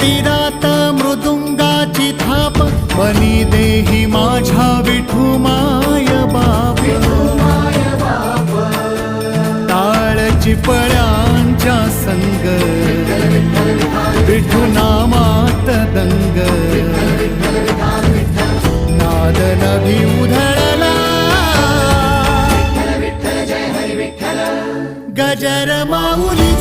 मंदिरात मृदुंगाची थाप बनी देही माझ्या विठू माय बाप टाळ चिपळ्यांच्या संग विठू नामात दंग नाद नभी उधळला गजर माऊली